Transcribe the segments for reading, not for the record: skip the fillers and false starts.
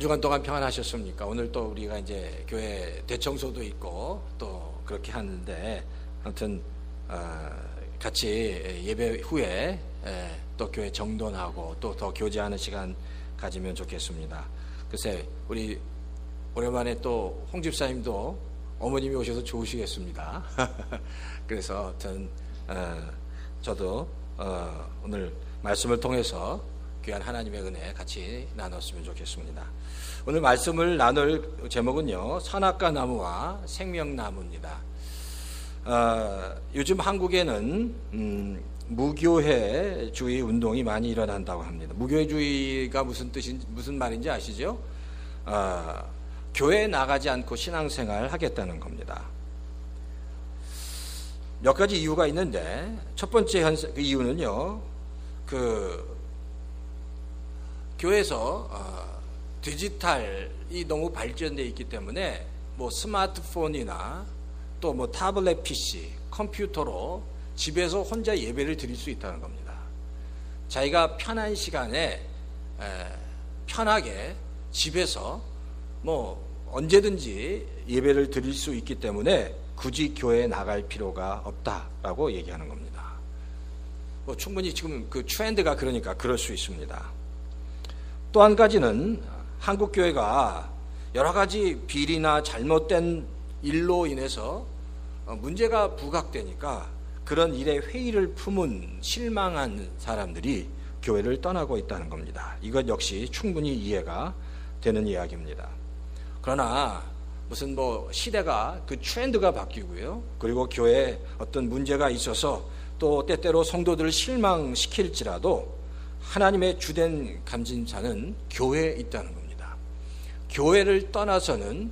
주간 동안 평안하셨습니까? 오늘 또 우리가 이제 교회 대청소도 있고 또 그렇게 하는데, 아무튼 같이 예배 후에 또 교회 정돈하고 또 더 교제하는 시간 가지면 좋겠습니다. 글쎄, 우리 오랜만에 또 홍 집사님도 어머님이 오셔서 좋으시겠습니다. 그래서 아무튼 저도 오늘 말씀을 통해서 귀한 하나님의 은혜 같이 나눴으면 좋겠습니다. 오늘 말씀을 나눌 제목은요, 선악과 나무와 생명나무입니다. 요즘 한국에는 무교회주의 운동이 많이 일어난다고 합니다. 무교회주의가 무슨 말인지 아시죠? 교회에 나가지 않고 신앙생활 하겠다는 겁니다. 몇 가지 이유가 있는데, 첫 번째 이유는요, 교회에서 디지털이 너무 발전되어 있기 때문에 뭐 스마트폰이나 또 뭐 타블렛 PC, 컴퓨터로 집에서 혼자 예배를 드릴 수 있다는 겁니다. 자기가 편한 시간에 편하게 집에서 뭐 언제든지 예배를 드릴 수 있기 때문에 굳이 교회에 나갈 필요가 없다라고 얘기하는 겁니다. 뭐 충분히 지금 그 트렌드가 그러니까 그럴 수 있습니다. 또 한 가지는 한국 교회가 여러 가지 비리나 잘못된 일로 인해서 문제가 부각되니까 그런 일에 회의를 품은 실망한 사람들이 교회를 떠나고 있다는 겁니다. 이것 역시 충분히 이해가 되는 이야기입니다. 그러나 무슨 뭐 시대가 그 트렌드가 바뀌고요, 그리고 교회에 어떤 문제가 있어서 또 때때로 성도들을 실망시킬지라도 하나님의 주된 감진사는 교회에 있다는 겁니다. 교회를 떠나서는,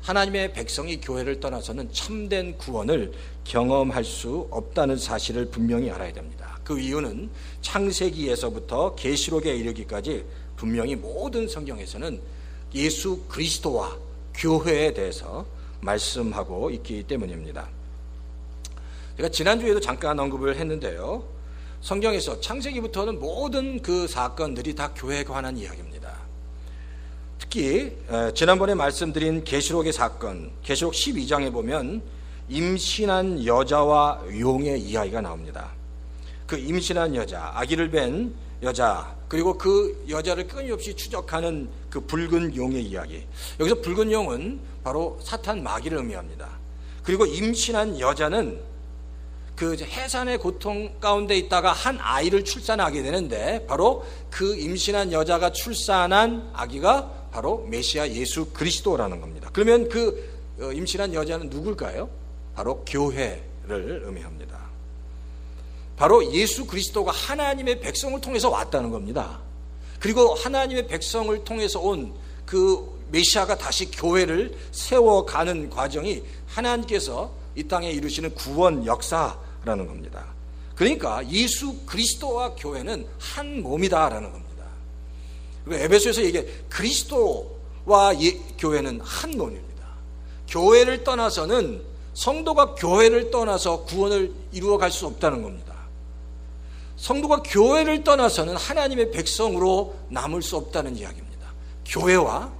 하나님의 백성이 교회를 떠나서는 참된 구원을 경험할 수 없다는 사실을 분명히 알아야 됩니다. 그 이유는 창세기에서부터 계시록에 이르기까지 분명히 모든 성경에서는 예수 그리스도와 교회에 대해서 말씀하고 있기 때문입니다. 제가 지난주에도 잠깐 언급을 했는데요, 성경에서 창세기부터는 모든 그 사건들이 다 교회에 관한 이야기입니다. 특히 지난번에 말씀드린 계시록의 사건, 계시록 12장에 보면 임신한 여자와 용의 이야기가 나옵니다. 그 임신한 여자, 아기를 뵌 여자, 그리고 그 여자를 끊임없이 추적하는 그 붉은 용의 이야기. 여기서 붉은 용은 바로 사탄 마귀를 의미합니다. 그리고 임신한 여자는 그 해산의 고통 가운데 있다가 한 아이를 출산하게 되는데, 바로 그 임신한 여자가 출산한 아기가 바로 메시아 예수 그리스도라는 겁니다. 그러면 그 임신한 여자는 누굴까요? 바로 교회를 의미합니다. 바로 예수 그리스도가 하나님의 백성을 통해서 왔다는 겁니다. 그리고 하나님의 백성을 통해서 온 그 메시아가 다시 교회를 세워가는 과정이 하나님께서 이 땅에 이루시는 구원 역사라는 겁니다. 그러니까 예수 그리스도와 교회는 한 몸이다라는 겁니다. 그리고 에베소에서 얘기해, 그리스도와 교회는 한 몸입니다. 교회를 떠나서는, 성도가 교회를 떠나서 구원을 이루어갈 수 없다는 겁니다. 성도가 교회를 떠나서는 하나님의 백성으로 남을 수 없다는 이야기입니다. 교회와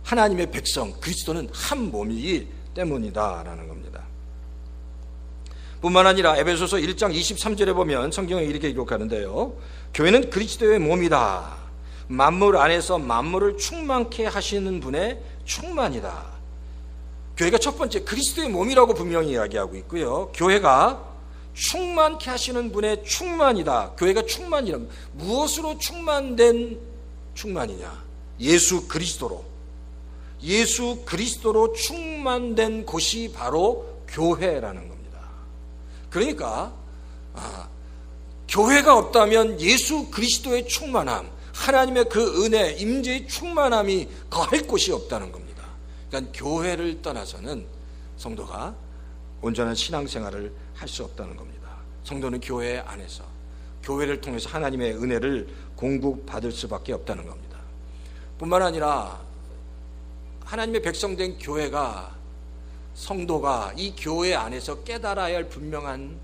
하나님의 백성 그리스도는 한 몸이기 때문이다라는 겁니다. 뿐만 아니라 에베소서 1장 23절에 보면 성경에 이렇게 기록하는데요, 교회는 그리스도의 몸이다. 만물 안에서 만물을 충만케 하시는 분의 충만이다. 교회가 첫 번째 그리스도의 몸이라고 분명히 이야기하고 있고요, 교회가 충만케 하시는 분의 충만이다. 교회가 충만이라, 무엇으로 충만된 충만이냐? 예수 그리스도로. 예수 그리스도로 충만된 곳이 바로 교회라는 겁니다. 그러니까 교회가 없다면 예수 그리스도의 충만함, 하나님의 그 은혜, 임재의 충만함이 거할 곳이 없다는 겁니다. 그러니까 교회를 떠나서는 성도가 온전한 신앙생활을 할 수 없다는 겁니다. 성도는 교회 안에서, 교회를 통해서 하나님의 은혜를 공급받을 수밖에 없다는 겁니다. 뿐만 아니라 하나님의 백성된 교회가, 성도가 이 교회 안에서 깨달아야 할 분명한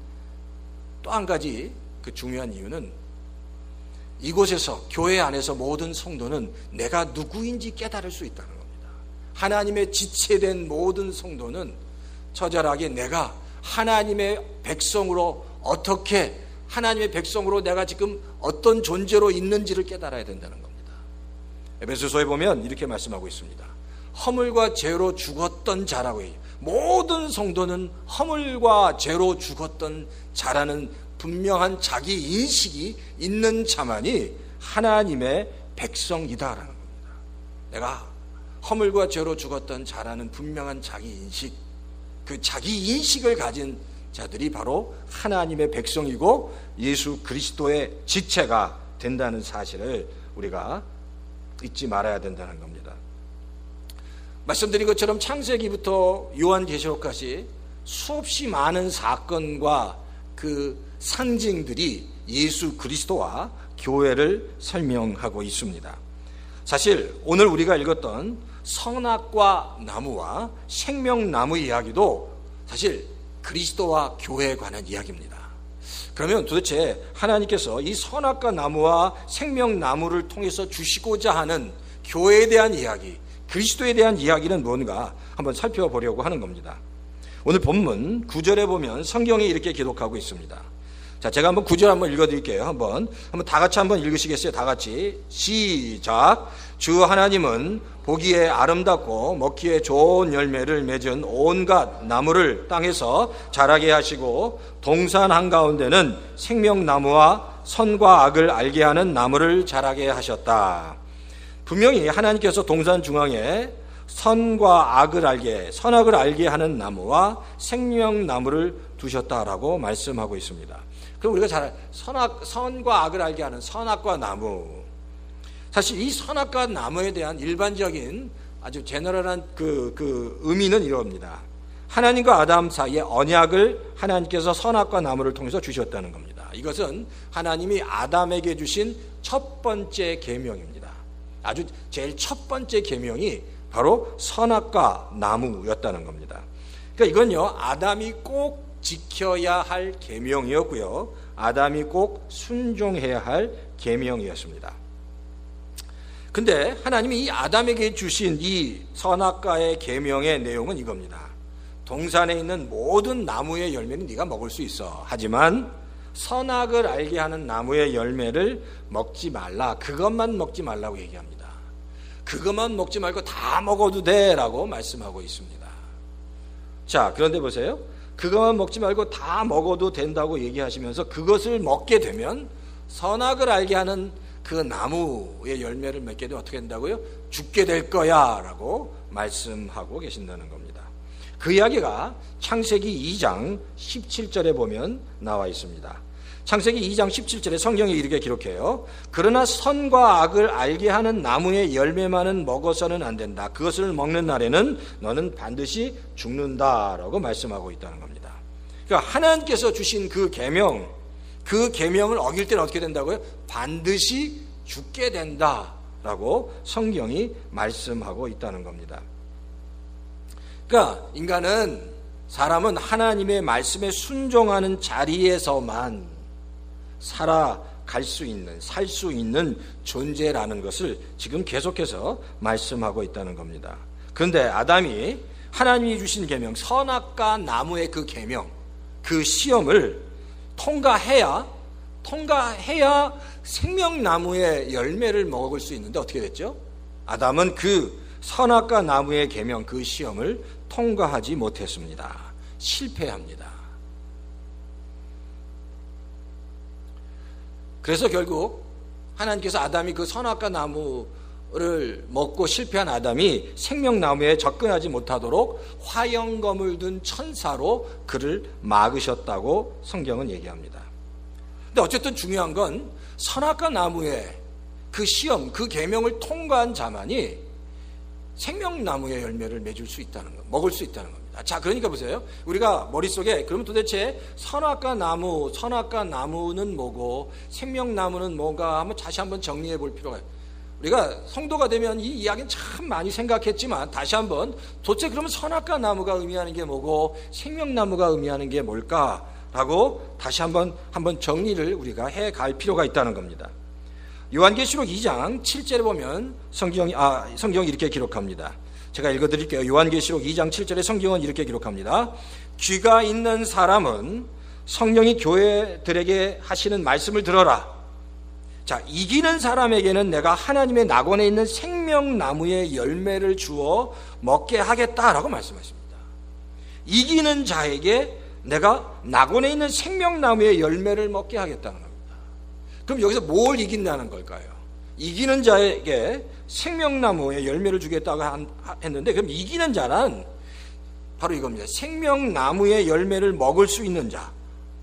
또 한 가지 그 중요한 이유는, 이곳에서 교회 안에서 모든 성도는 내가 누구인지 깨달을 수 있다는 겁니다. 하나님의 지체된 모든 성도는 처절하게 내가 하나님의 백성으로 어떻게 하나님의 백성으로 내가 지금 어떤 존재로 있는지를 깨달아야 된다는 겁니다. 에베소서에 보면 이렇게 말씀하고 있습니다. 허물과 죄로 죽었던 자라고 해요. 모든 성도는 허물과 죄로 죽었던 자라는 분명한 자기 인식이 있는 자만이 하나님의 백성이다라는 겁니다. 내가 허물과 죄로 죽었던 자라는 분명한 자기 인식, 그 자기 인식을 가진 자들이 바로 하나님의 백성이고 예수 그리스도의 지체가 된다는 사실을 우리가 잊지 말아야 된다는 겁니다. 말씀드린 것처럼 창세기부터 요한계시록까지 수없이 많은 사건과 그 상징들이 예수 그리스도와 교회를 설명하고 있습니다. 사실 오늘 우리가 읽었던 선악과 나무와 생명나무 이야기도 사실 그리스도와 교회에 관한 이야기입니다. 그러면 도대체 하나님께서 이 선악과 나무와 생명나무를 통해서 주시고자 하는 교회에 대한 이야기, 그리스도에 대한 이야기는 뭔가 한번 살펴보려고 하는 겁니다. 오늘 본문 9절에 보면 성경이 이렇게 기록하고 있습니다. 자, 제가 한번 9절 한번 읽어드릴게요. 한번 다 같이 한번 읽으시겠어요? 다 같이 시작. 주 하나님은 보기에 아름답고 먹기에 좋은 열매를 맺은 온갖 나무를 땅에서 자라게 하시고 동산 한가운데는 생명나무와 선과 악을 알게 하는 나무를 자라게 하셨다. 분명히 하나님께서 동산 중앙에 선과 악을 알게, 선악을 알게 하는 나무와 생명나무를 두셨다라고 말씀하고 있습니다. 그럼 우리가 잘 선과 악을 알게 하는 선악과 나무, 사실 이 선악과 나무에 대한 일반적인 아주 제너럴한 그 의미는 이럽니다. 하나님과 아담 사이의 언약을 하나님께서 선악과 나무를 통해서 주셨다는 겁니다. 이것은 하나님이 아담에게 주신 첫 번째 계명입니다. 아주 제일 첫 번째 계명이 바로 선악과 나무였다는 겁니다. 그러니까 이건요, 아담이 꼭 지켜야 할 계명이었고요, 아담이 꼭 순종해야 할 계명이었습니다. 근데 하나님이 이 아담에게 주신 이 선악과의 계명의 내용은 이겁니다. 동산에 있는 모든 나무의 열매는 네가 먹을 수 있어. 하지만 선악을 알게 하는 나무의 열매를 먹지 말라. 그것만 먹지 말라고 얘기합니다. 그것만 먹지 말고 다 먹어도 돼라고 말씀하고 있습니다. 자, 그런데 보세요. 그것만 먹지 말고 다 먹어도 된다고 얘기하시면서 그것을 먹게 되면 선악을 알게 하는 그 나무의 열매를 맺게 되면 어떻게 된다고요? 죽게 될 거야 라고 말씀하고 계신다는 겁니다. 그 이야기가 창세기 2장 17절에 보면 나와 있습니다. 창세기 2장 17절에 성경이 이렇게 기록해요. 그러나 선과 악을 알게 하는 나무의 열매만은 먹어서는 안 된다. 그것을 먹는 날에는 너는 반드시 죽는다라고 말씀하고 있다는 겁니다. 그러니까 하나님께서 주신 그 계명, 그 계명을 어길 때는 어떻게 된다고요? 반드시 죽게 된다라고 성경이 말씀하고 있다는 겁니다. 그러니까 사람은 하나님의 말씀에 순종하는 자리에서만 살아갈 수 있는, 살 수 있는 존재라는 것을 지금 계속해서 말씀하고 있다는 겁니다. 그런데 아담이 하나님이 주신 계명, 선악과 나무의 그 계명, 그 시험을 통과해야 생명나무의 열매를 먹을 수 있는데 어떻게 됐죠? 아담은 그 선악과 나무의 계명, 그 시험을 통과하지 못했습니다. 실패합니다. 그래서 결국 하나님께서 아담이 그 선악과 나무를 먹고 실패한 아담이 생명나무에 접근하지 못하도록 화영검을 든 천사로 그를 막으셨다고 성경은 얘기합니다. 근데 어쨌든 중요한 건 선악과 나무의 그 시험, 그 계명을 통과한 자만이 생명나무의 열매를 맺을 수 있다는 것, 먹을 수 있다는 겁니다. 자, 그러니까 보세요. 우리가 머릿속에 그러면 도대체 선악과 나무는 뭐고 생명나무는 뭔가 한번 다시 한번 정리해 볼 필요가 있어요. 우리가 성도가 되면 이 이야기는 참 많이 생각했지만 다시 한번 도대체 그러면 선악과 나무가 의미하는 게 뭐고 생명나무가 의미하는 게 뭘까라고 다시 한번 정리를 우리가 해 갈 필요가 있다는 겁니다. 요한계시록 2장 7절에 보면 성경이 이렇게 기록합니다. 제가 읽어드릴게요. 요한계시록 2장 7절에 성경은 이렇게 기록합니다. 귀가 있는 사람은 성령이 교회들에게 하시는 말씀을 들어라. 자, 이기는 사람에게는 내가 하나님의 낙원에 있는 생명나무의 열매를 주어 먹게 하겠다라고 말씀하십니다. 이기는 자에게 내가 낙원에 있는 생명나무의 열매를 먹게 하겠다는 겁니다. 그럼 여기서 뭘 이긴다는 걸까요? 이기는 자에게 생명나무의 열매를 주겠다고 했는데, 그럼 이기는 자는 바로 이겁니다. 생명나무의 열매를 먹을 수 있는 자,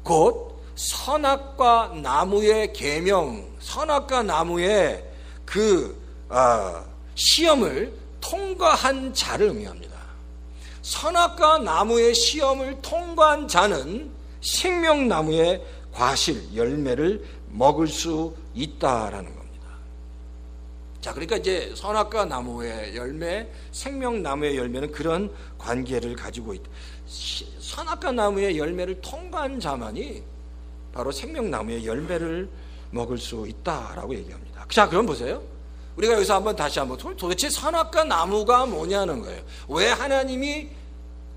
곧 선악과 나무의 계명, 선악과 나무의 시험을 통과한 자를 의미합니다. 선악과 나무의 시험을 통과한 자는 생명나무의 과실, 열매를 먹을 수 있다라는 겁니다. 자, 그러니까 이제 선악과 나무의 열매, 생명나무의 열매는 그런 관계를 가지고 있다. 선악과 나무의 열매를 통과한 자만이 바로 생명나무의 열매를 먹을 수 있다라고 얘기합니다. 자, 그럼 보세요. 우리가 여기서 다시 한번 도대체 선악과 나무가 뭐냐는 거예요. 왜 하나님이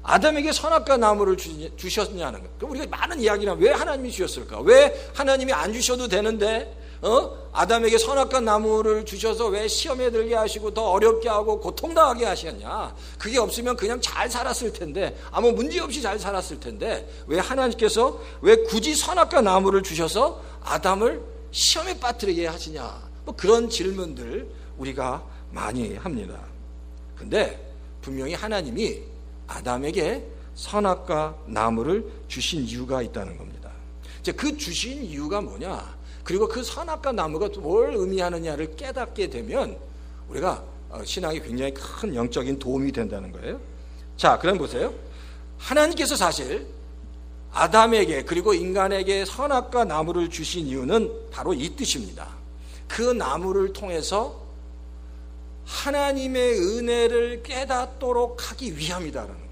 아담에게 선악과 나무를 주셨냐는 거예요. 그럼 우리가 많은 이야기를 하면 왜 하나님이 주셨을까? 왜 하나님이 안 주셔도 되는데 아담에게 선악과 나무를 주셔서 왜 시험에 들게 하시고 더 어렵게 하고 고통당하게 하셨냐? 그게 없으면 그냥 잘 살았을 텐데, 아무 문제 없이 잘 살았을 텐데, 왜 하나님께서 왜 굳이 선악과 나무를 주셔서 아담을 시험에 빠뜨리게 하시냐? 뭐 그런 질문들 우리가 많이 합니다. 근데 분명히 하나님이 아담에게 선악과 나무를 주신 이유가 있다는 겁니다. 이제 그 주신 이유가 뭐냐? 그리고 그 선악과 나무가 뭘 의미하느냐를 깨닫게 되면 우리가 신앙에 굉장히 큰 영적인 도움이 된다는 거예요. 자, 그럼 보세요. 하나님께서 사실 아담에게 그리고 인간에게 선악과 나무를 주신 이유는 바로 이 뜻입니다. 그 나무를 통해서 하나님의 은혜를 깨닫도록 하기 위함이다라는 겁니다.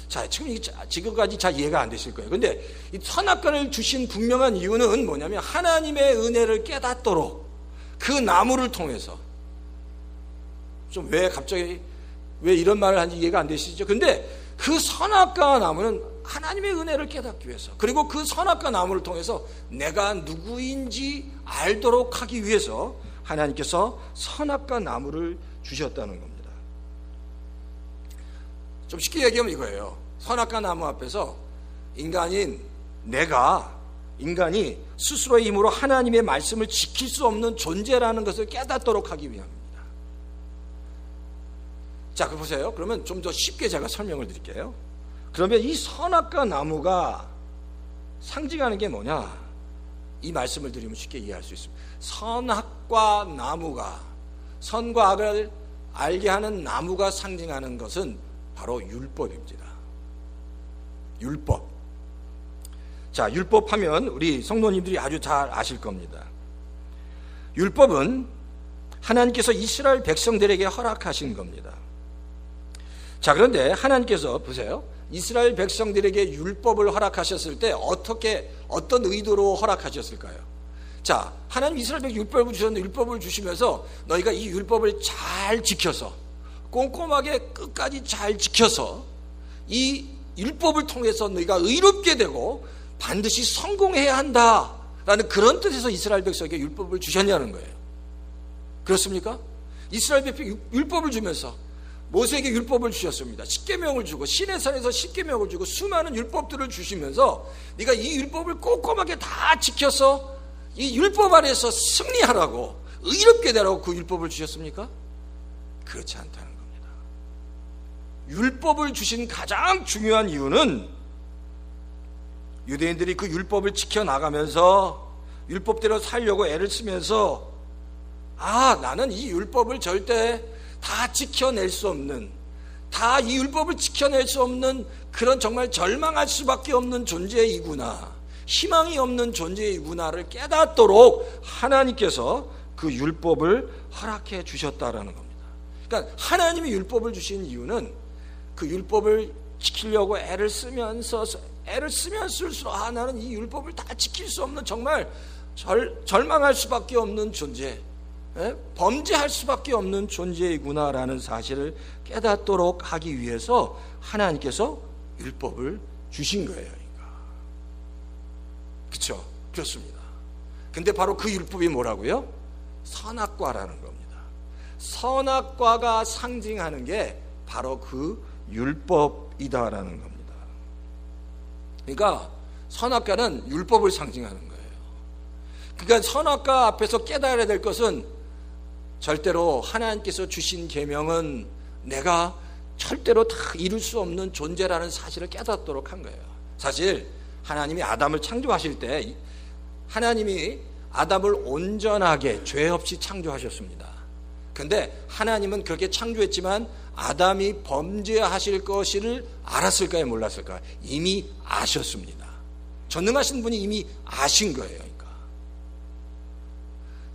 자, 지금까지 잘 이해가 안 되실 거예요. 근데 이 선악과를 주신 분명한 이유는 뭐냐면 하나님의 은혜를 깨닫도록 그 나무를 통해서, 좀 갑자기 왜 이런 말을 하는지 이해가 안 되시죠? 근데 그 선악과 나무는 하나님의 은혜를 깨닫기 위해서, 그리고 그 선악과 나무를 통해서 내가 누구인지 알도록 하기 위해서 하나님께서 선악과 나무를 주셨다는 겁니다. 좀 쉽게 얘기하면 이거예요. 선악과 나무 앞에서 인간이 스스로의 힘으로 하나님의 말씀을 지킬 수 없는 존재라는 것을 깨닫도록 하기 위함입니다. 자, 그 보세요. 그러면 좀 더 쉽게 제가 설명을 드릴게요. 그러면 이 선악과 나무가 상징하는 게 뭐냐? 이 말씀을 드리면 쉽게 이해할 수 있습니다. 선악과 나무가, 선과 악을 알게 하는 나무가 상징하는 것은 바로 율법입니다. 율법. 자, 율법 하면 우리 성도님들이 아주 잘 아실 겁니다. 율법은 하나님께서 이스라엘 백성들에게 허락하신 겁니다. 자, 그런데 하나님께서 보세요. 이스라엘 백성들에게 율법을 허락하셨을 때 어떤 의도로 허락하셨을까요? 자, 하나님 이스라엘 백성 율법을 주셨는데, 율법을 주시면서 너희가 이 율법을 잘 지켜서, 꼼꼼하게 끝까지 잘 지켜서 이 율법을 통해서 너희가 의롭게 되고 반드시 성공해야 한다라는 그런 뜻에서 이스라엘 백성에게 율법을 주셨냐는 거예요. 그렇습니까? 이스라엘 백성 율법을 주면서 모세에게 율법을 주셨습니다. 십계명을 주고, 시내산에서 십계명을 주고 수많은 율법들을 주시면서 네가 이 율법을 꼼꼼하게 다 지켜서 이 율법 아래에서 승리하라고, 의롭게 되라고 그 율법을 주셨습니까? 그렇지 않다는 겁니다. 율법을 주신 가장 중요한 이유는 유대인들이 그 율법을 지켜나가면서 율법대로 살려고 애를 쓰면서, 나는 이 율법을 절대 다 지켜낼 수 없는, 다 이 율법을 지켜낼 수 없는 그런 정말 절망할 수밖에 없는 존재이구나, 희망이 없는 존재이구나를 깨닫도록 하나님께서 그 율법을 허락해 주셨다라는 겁니다. 그러니까 하나님이 율법을 주신 이유는 그 율법을 지키려고 애를 쓰면 쓸수록 나는 이 율법을 다 지킬 수 없는 정말 절망할 수밖에 없는 존재, 범죄할 수밖에 없는 존재이구나라는 사실을 깨닫도록 하기 위해서 하나님께서 율법을 주신 거예요. 그렇죠? 그렇습니다. 근데 바로 그 율법이 뭐라고요? 선악과라는 겁니다. 선악과가 상징하는 게 바로 그 율법이다라는 겁니다. 그러니까 선악과는 율법을 상징하는 거예요. 그러니까 선악과 앞에서 깨달아야 될 것은 절대로 하나님께서 주신 계명은 내가 절대로 다 이룰 수 없는 존재라는 사실을 깨닫도록 한 거예요. 사실 하나님이 아담을 창조하실 때 하나님이 아담을 온전하게 죄 없이 창조하셨습니다. 그런데 하나님은 그렇게 창조했지만 아담이 범죄하실 것을 알았을까요? 몰랐을까요? 이미 아셨습니다. 전능하신 분이 이미 아신 거예요. 그러니까.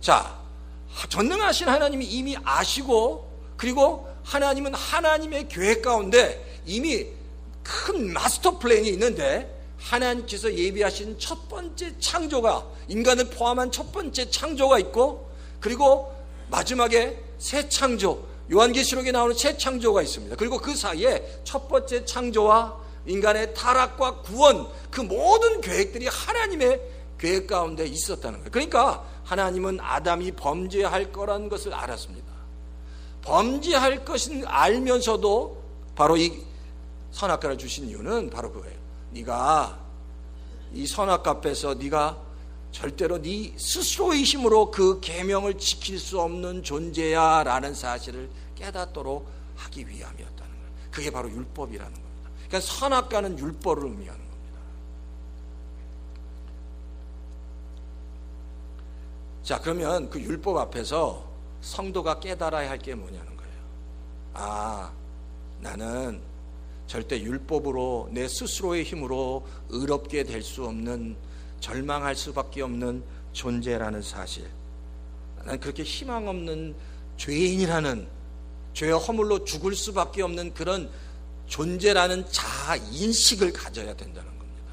자, 전능하신 하나님이 이미 아시고, 그리고 하나님은 하나님의 계획 가운데 이미 큰 마스터 플랜이 있는데, 하나님께서 예비하신 첫 번째 창조가, 인간을 포함한 첫 번째 창조가 있고, 그리고 마지막에 새 창조, 요한계시록에 나오는 새 창조가 있습니다. 그리고 그 사이에 첫 번째 창조와 인간의 타락과 구원, 그 모든 계획들이 하나님의 계획 가운데 있었다는 거예요. 그러니까 하나님은 아담이 범죄할 거라는 것을 알았습니다. 범죄할 것을 알면서도 바로 이 선악과를 주신 이유는 바로 그거예요. 네가 이 선악과 앞에서 네가 절대로 네 스스로의 힘으로 그 계명을 지킬 수 없는 존재야 라는 사실을 깨닫도록 하기 위함이었다는 거예요. 그게 바로 율법이라는 겁니다. 그러니까 선악과는 율법을 의미하는 겁니다. 자, 그러면 그 율법 앞에서 성도가 깨달아야 할 게 뭐냐는 거예요. 아, 나는 절대 율법으로 내 스스로의 힘으로 의롭게 될 수 없는, 절망할 수밖에 없는 존재라는 사실, 나는 그렇게 희망 없는 죄인이라는, 죄의 허물로 죽을 수밖에 없는 그런 존재라는 자인식을 가져야 된다는 겁니다.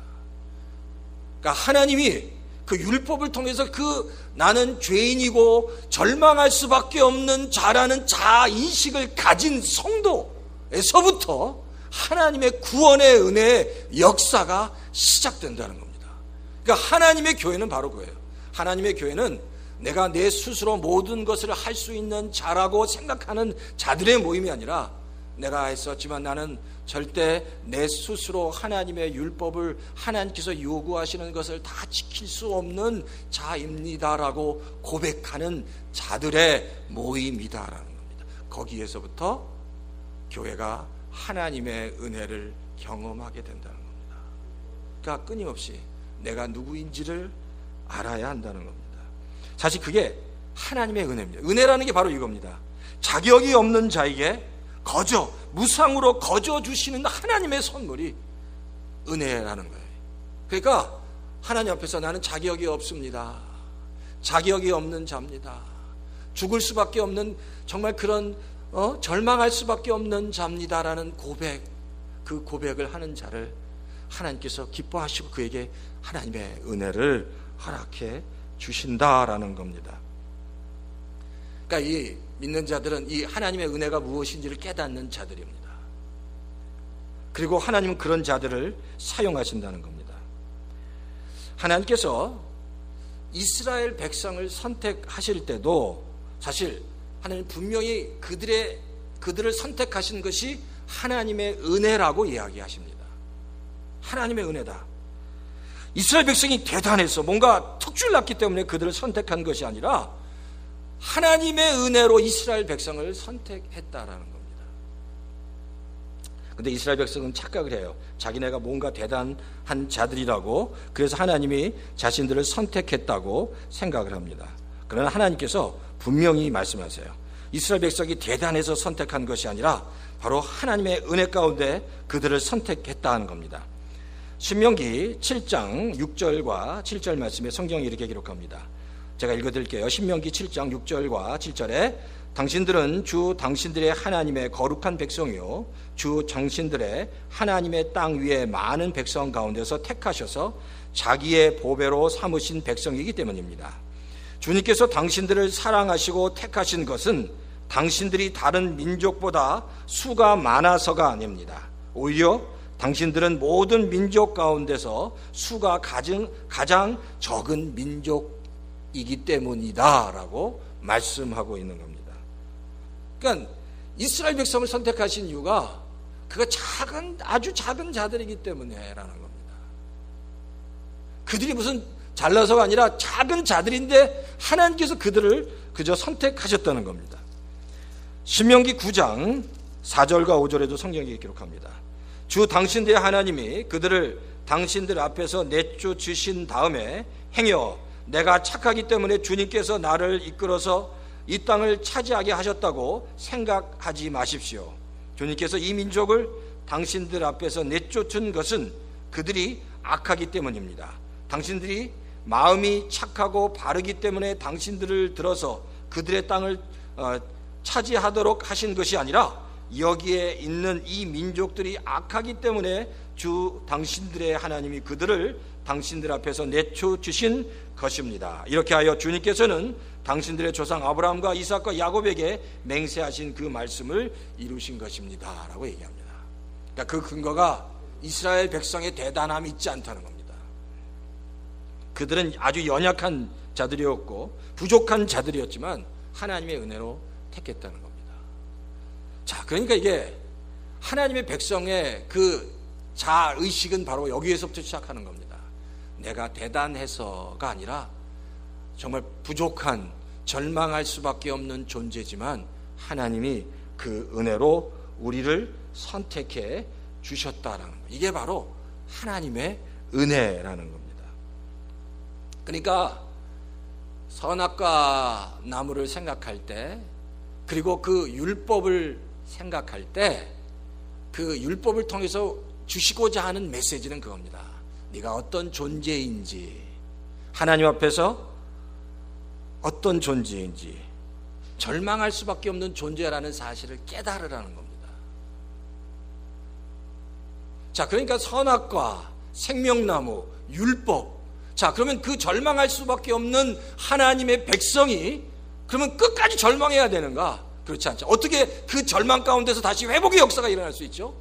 그러니까 하나님이 그 율법을 통해서 그 나는 죄인이고 절망할 수밖에 없는 자라는 자인식을 가진 성도에서부터 하나님의 구원의 은혜의 역사가 시작된다는 겁니다. 그러니까 하나님의 교회는 바로 그거예요. 하나님의 교회는 내가 내 스스로 모든 것을 할 수 있는 자라고 생각하는 자들의 모임이 아니라, 내가 했었지만 나는 절대 내 스스로 하나님의 율법을, 하나님께서 요구하시는 것을 다 지킬 수 없는 자입니다라고 고백하는 자들의 모임이다라는 겁니다. 거기에서부터 교회가 하나님의 은혜를 경험하게 된다는 겁니다. 그러니까 끊임없이 내가 누구인지를 알아야 한다는 겁니다. 사실 그게 하나님의 은혜입니다. 은혜라는 게 바로 이겁니다. 자격이 없는 자에게 무상으로 거저 주시는 하나님의 선물이 은혜라는 거예요. 그러니까 하나님 앞에서 나는 자격이 없습니다. 자격이 없는 자입니다. 죽을 수밖에 없는, 정말 그런 절망할 수밖에 없는 자입니다라는 고백, 그 고백을 하는 자를 하나님께서 기뻐하시고 그에게 하나님의 은혜를 허락해 주신다라는 겁니다. 그러니까 이 믿는 자들은 이 하나님의 은혜가 무엇인지를 깨닫는 자들입니다. 그리고 하나님은 그런 자들을 사용하신다는 겁니다. 하나님께서 이스라엘 백성을 선택하실 때도 사실 하나님 분명히 그들을 선택하신 것이 하나님의 은혜라고 이야기하십니다. 하나님의 은혜다. 이스라엘 백성이 대단해서 뭔가 특주를 났기 때문에 그들을 선택한 것이 아니라 하나님의 은혜로 이스라엘 백성을 선택했다라는 겁니다. 근데 이스라엘 백성은 착각을 해요. 자기네가 뭔가 대단한 자들이라고, 그래서 하나님이 자신들을 선택했다고 생각을 합니다. 그러나 하나님께서 분명히 말씀하세요. 이스라엘 백성이 대단해서 선택한 것이 아니라 바로 하나님의 은혜 가운데 그들을 선택했다는 겁니다. 신명기 7장 6절과 7절 말씀에 성경이 이렇게 기록합니다. 제가 읽어드릴게요. 신명기 7장 6절과 7절에 당신들은 주 당신들의 하나님의 거룩한 백성이요 주 당신들의 하나님의 땅 위에 많은 백성 가운데서 택하셔서 자기의 보배로 삼으신 백성이기 때문입니다. 주님께서 당신들을 사랑하시고 택하신 것은 당신들이 다른 민족보다 수가 많아서가 아닙니다. 오히려 당신들은 모든 민족 가운데서 수가 가장 적은 민족이기 때문이다 라고 말씀하고 있는 겁니다. 그러니까 이스라엘 백성을 선택하신 이유가 그가 아주 작은 자들이기 때문에 라는 겁니다. 그들이 무슨 잘나서가 아니라 작은 자들인데 하나님께서 그들을 그저 선택하셨다는 겁니다. 신명기 9장 4절과 5절에도 성경에 기록합니다. 주 당신들의 하나님이 그들을 당신들 앞에서 내쫓으신 다음에 행여 내가 착하기 때문에 주님께서 나를 이끌어서 이 땅을 차지하게 하셨다고 생각하지 마십시오. 주님께서 이 민족을 당신들 앞에서 내쫓은 것은 그들이 악하기 때문입니다. 당신들이 마음이 착하고 바르기 때문에 당신들을 들어서 그들의 땅을 차지하도록 하신 것이 아니라 여기에 있는 이 민족들이 악하기 때문에 주 당신들의 하나님이 그들을 당신들 앞에서 내쫓으신 것입니다. 이렇게 하여 주님께서는 당신들의 조상 아브라함과 이삭과 야곱에게 맹세하신 그 말씀을 이루신 것입니다 라고 얘기합니다. 그러니까 그 근거가 이스라엘 백성의 대단함이 있지 않다는 겁니다. 그들은 아주 연약한 자들이었고 부족한 자들이었지만 하나님의 은혜로 택했다는 겁니다. 자, 그러니까 이게 하나님의 백성의 그 자의식은 바로 여기에서부터 시작하는 겁니다. 내가 대단해서가 아니라 정말 부족한 절망할 수밖에 없는 존재지만 하나님이 그 은혜로 우리를 선택해 주셨다라는 거예요. 이게 바로 하나님의 은혜라는 겁니다. 그러니까 선악과 나무를 생각할 때 그리고 그 율법을 생각할 때 그 율법을 통해서 주시고자 하는 메시지는 그겁니다. 네가 어떤 존재인지, 하나님 앞에서 어떤 존재인지, 절망할 수밖에 없는 존재라는 사실을 깨달으라는 겁니다. 자, 그러니까 선악과, 생명나무, 율법. 자, 그러면 그 절망할 수밖에 없는 하나님의 백성이 그러면 끝까지 절망해야 되는가? 그렇지 않죠. 어떻게 그 절망 가운데서 다시 회복의 역사가 일어날 수 있죠?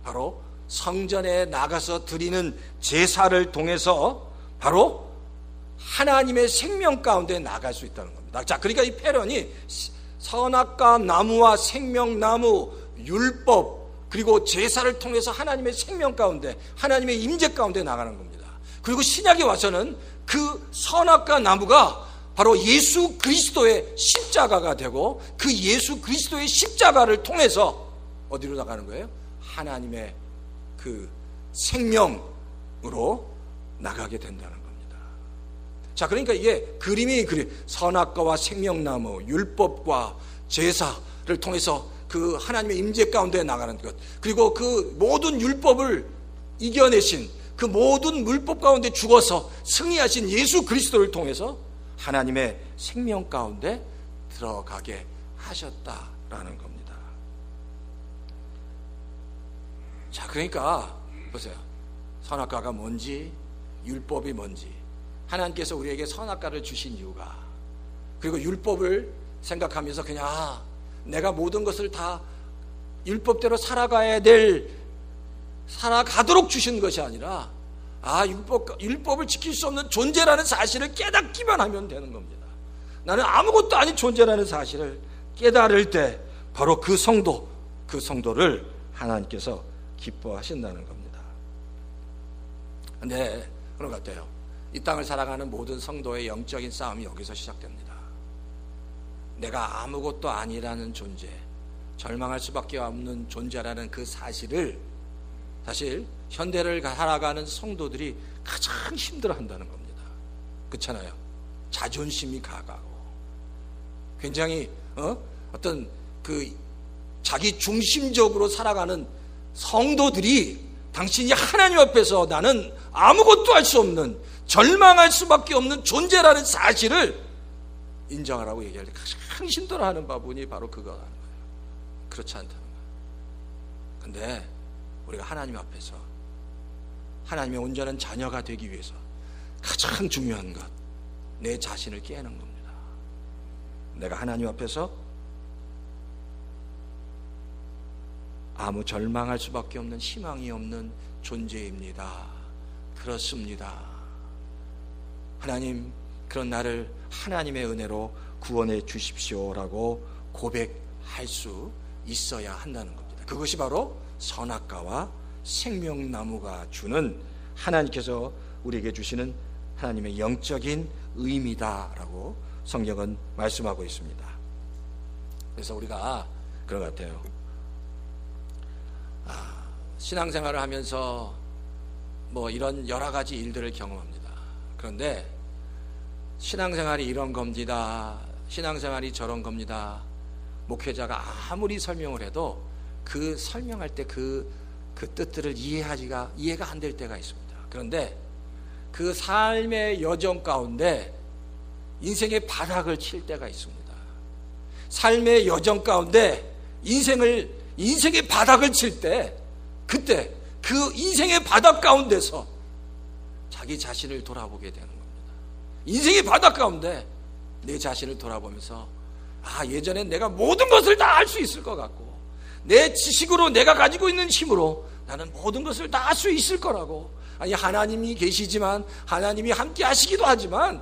바로 성전에 나가서 드리는 제사를 통해서 바로 하나님의 생명 가운데 나갈 수 있다는 겁니다. 자, 그러니까 이 패런이 선악과 나무와 생명나무, 율법 그리고 제사를 통해서 하나님의 생명 가운데, 하나님의 임재 가운데 나가는 겁니다. 그리고 신약에 와서는 그 선악과 나무가 바로 예수 그리스도의 십자가가 되고 그 예수 그리스도의 십자가를 통해서 어디로 나가는 거예요? 하나님의 그 생명으로 나가게 된다는 겁니다. 자, 그러니까 이게 그림이 선악과와 생명나무, 율법과 제사를 통해서 그 하나님의 임재 가운데 나가는 것, 그리고 그 모든 율법을 이겨내신 그 모든 율법 가운데 죽어서 승리하신 예수 그리스도를 통해서 하나님의 생명 가운데 들어가게 하셨다라는 겁니다. 자, 그러니까 보세요. 선악과가 뭔지, 율법이 뭔지, 하나님께서 우리에게 선악과를 주신 이유가, 그리고 율법을 생각하면서 그냥 내가 모든 것을 다 율법대로 살아가도록 주신 것이 아니라 율법을 지킬 수 없는 존재라는 사실을 깨닫기만 하면 되는 겁니다. 나는 아무것도 아닌 존재라는 사실을 깨달을 때 바로 그 성도를 하나님께서 기뻐하신다는 겁니다. 근데 그런 것 같아요. 이 땅을 살아가는 모든 성도의 영적인 싸움이 여기서 시작됩니다. 내가 아무것도 아니라는 존재, 절망할 수밖에 없는 존재라는 그 사실을 사실 현대를 살아가는 성도들이 가장 힘들어한다는 겁니다. 그렇잖아요. 자존심이 강하고 굉장히 어떤 그 자기 중심적으로 살아가는 성도들이 당신이 하나님 앞에서 나는 아무것도 할 수 없는, 절망할 수밖에 없는 존재라는 사실을 인정하라고 얘기할 때 당신들 하는 바보니 바로 그거 하는 거예요. 그렇지 않다는 거예요. 근데 우리가 하나님 앞에서 하나님의 온전한 자녀가 되기 위해서 가장 중요한 것, 내 자신을 깨는 겁니다. 내가 하나님 앞에서 아무 절망할 수밖에 없는, 희망이 없는 존재입니다. 그렇습니다. 하나님, 그런 나를 하나님의 은혜로 구원해 주십시오라고 고백할 수 있어야 한다는 겁니다. 그것이 바로 선악과와 생명나무가 주는, 하나님께서 우리에게 주시는 하나님의 영적인 의미다라고 성경은 말씀하고 있습니다. 그래서 우리가 그런 것 같아요. 신앙생활을 하면서 뭐 이런 여러 가지 일들을 경험합니다. 그런데 신앙생활이 이런 겁니다, 신앙생활이 저런 겁니다, 목회자가 아무리 설명을 해도 그 설명할 때 그 뜻들을 이해가 안 될 때가 있습니다. 그런데 그 삶의 여정 가운데 인생의 바닥을 칠 때가 있습니다. 삶의 여정 가운데 인생의 바닥을 칠 때, 그때 그 인생의 바닥 가운데서 자기 자신을 돌아보게 되는 겁니다. 인생의 바닥 가운데 내 자신을 돌아보면서 예전엔 내가 모든 것을 다 할 수 있을 것 같고, 내 지식으로, 내가 가지고 있는 힘으로 나는 모든 것을 다 할 수 있을 거라고, 하나님이 계시지만, 하나님이 함께 하시기도 하지만,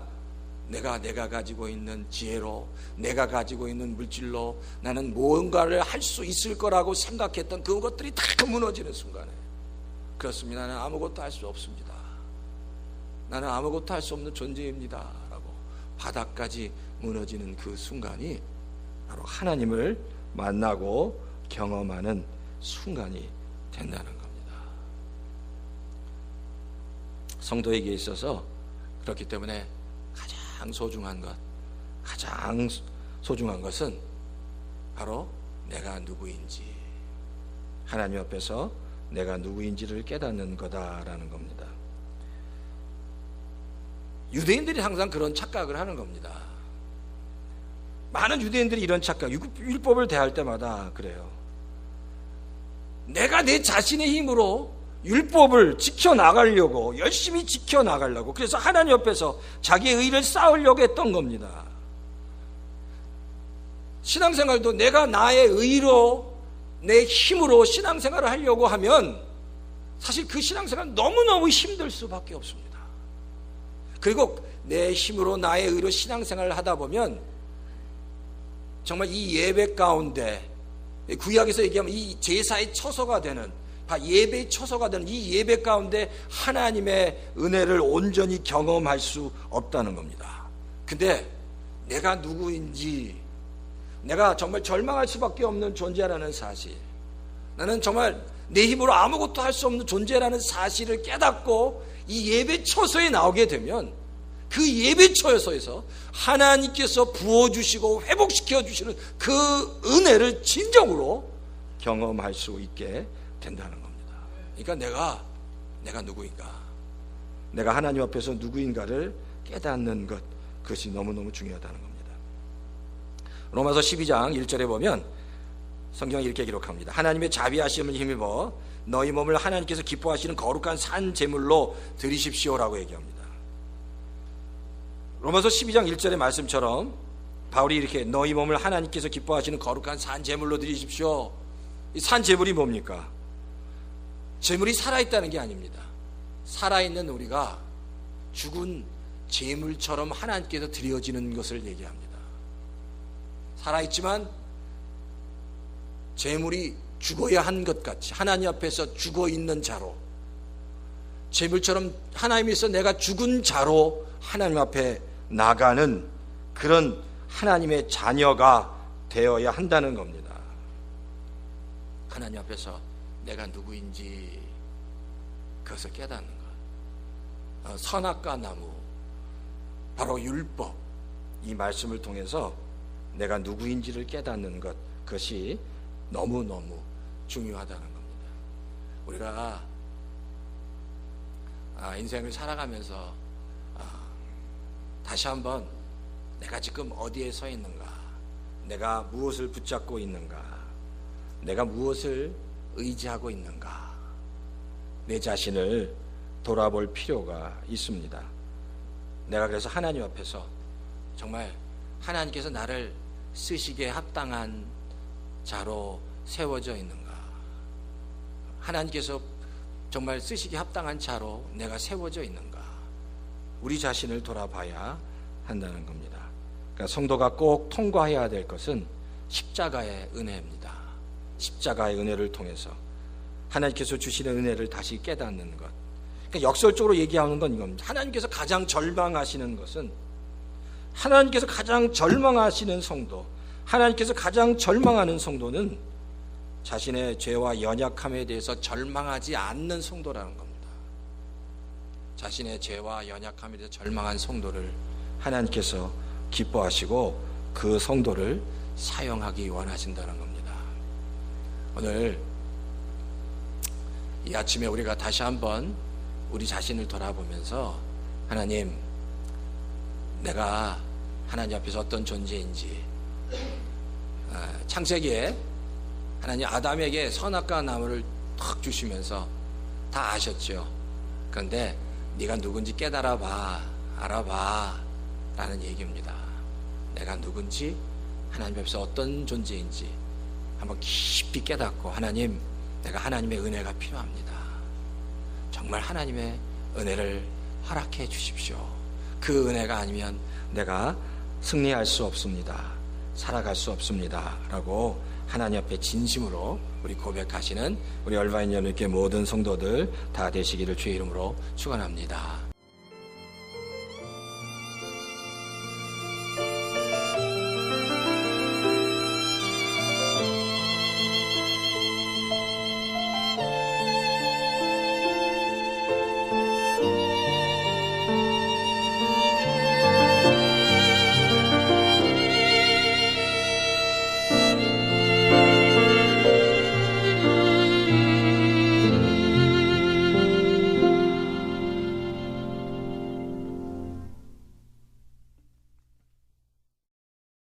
내가 가지고 있는 지혜로, 내가 가지고 있는 물질로 나는 무언가를 할 수 있을 거라고 생각했던 그것들이 다 무너지는 순간에, 그렇습니다, 나는 아무것도 할 수 없습니다, 나는 아무것도 할 수 없는 존재입니다 라고 바닥까지 무너지는 그 순간이 바로 하나님을 만나고 경험하는 순간이 된다는 겁니다. 성도에게 있어서 그렇기 때문에 가장 소중한 것은 바로 내가 누구인지, 하나님 앞에서 내가 누구인지를 깨닫는 거다라는 겁니다. 유대인들이 항상 그런 착각을 하는 겁니다. 많은 유대인들이 이런 착각, 율법을 대할 때마다 그래요. 내가 내 자신의 힘으로 율법을 지켜나가려고, 열심히 지켜나가려고, 그래서 하나님 옆에서 자기의 의를 쌓으려고 했던 겁니다. 신앙생활도 내가 나의 의로, 내 힘으로 신앙생활을 하려고 하면 사실 그 신앙생활은 너무너무 힘들 수밖에 없습니다. 그리고 내 힘으로, 나의 의로 신앙생활을 하다 보면 정말 이 예배 가운데, 구약에서 얘기하면 이 제사의 처소가 되는, 예배의 처소가 되는 이 예배 가운데 하나님의 은혜를 온전히 경험할 수 없다는 겁니다. 근데 내가 누구인지, 내가 정말 절망할 수밖에 없는 존재라는 사실, 나는 정말 내 힘으로 아무것도 할 수 없는 존재라는 사실을 깨닫고 이 예배 처소에 나오게 되면 그 예배 처소에서 하나님께서 부어주시고 회복시켜 주시는 그 은혜를 진정으로 경험할 수 있게 된다는 겁니다. 그러니까 내가 누구인가, 내가 하나님 앞에서 누구인가를 깨닫는 것, 그것이 너무너무 중요하다는 겁니다. 로마서 12장 1절에 보면 성경이 이렇게 기록합니다. 하나님의 자비하심을 힘입어 너희 몸을 하나님께서 기뻐하시는 거룩한 산 제물로 드리십시오라고 얘기합니다. 로마서 12장 1절의 말씀처럼 바울이 이렇게 너희 몸을 하나님께서 기뻐하시는 거룩한 산 제물로 드리십시오. 이 산 제물이 뭡니까? 제물이 살아있다는 게 아닙니다. 살아있는 우리가 죽은 제물처럼 하나님께서 드려지는 것을 얘기합니다. 살아있지만 제물이 죽어야 한 것 같이 하나님 앞에서 죽어있는 자로, 제물처럼 하나님께서 내가 죽은 자로 하나님 앞에 나가는 그런 하나님의 자녀가 되어야 한다는 겁니다. 하나님 앞에서 내가 누구인지 그것을 깨닫는 것, 선악과 나무, 바로 율법, 이 말씀을 통해서 내가 누구인지를 깨닫는 것, 그것이 너무너무 중요하다는 겁니다. 우리가 인생을 살아가면서 다시 한번 내가 지금 어디에 서 있는가, 내가 무엇을 붙잡고 있는가? 내가 무엇을 의지하고 있는가? 내 자신을 돌아볼 필요가 있습니다. 내가 그래서 하나님 앞에서 정말 하나님께서 나를 쓰시기에 합당한 자로 세워져 있는가? 하나님께서 정말 쓰시기에 합당한 자로 내가 세워져 있는가? 우리 자신을 돌아봐야 한다는 겁니다. 그러니까 성도가 꼭 통과해야 될 것은 십자가의 은혜입니다. 십자가의 은혜를 통해서 하나님께서 주시는 은혜를 다시 깨닫는 것. 그러니까 역설적으로 얘기하는 건 이겁니다. 하나님께서 가장 절망하시는 것은, 하나님께서 가장 절망하시는 성도, 하나님께서 가장 절망하는 성도는 자신의 죄와 연약함에 대해서 절망하지 않는 성도라는 겁니다. 자신의 죄와 연약함에 대해서 절망한 성도를 하나님께서 기뻐하시고 그 성도를 사용하기 원하신다는 겁니다. 오늘 이 아침에 우리가 다시 한번 우리 자신을 돌아보면서, 하나님, 내가 하나님 앞에서 어떤 존재인지, 창세기에 하나님 아담에게 선악과 나무를 탁 주시면서 다 아셨죠. 그런데 네가 누군지 깨달아봐, 알아봐 라는 얘기입니다. 내가 누군지, 하나님 앞에서 어떤 존재인지 한번 깊이 깨닫고, 하나님, 내가 하나님의 은혜가 필요합니다. 정말 하나님의 은혜를 허락해 주십시오. 그 은혜가 아니면 내가 승리할 수 없습니다. 살아갈 수 없습니다. 라고 하나님 앞에 진심으로 우리 고백하시는 우리 얼바인 연합교회 모든 성도들 다 되시기를 주의 이름으로 축원합니다.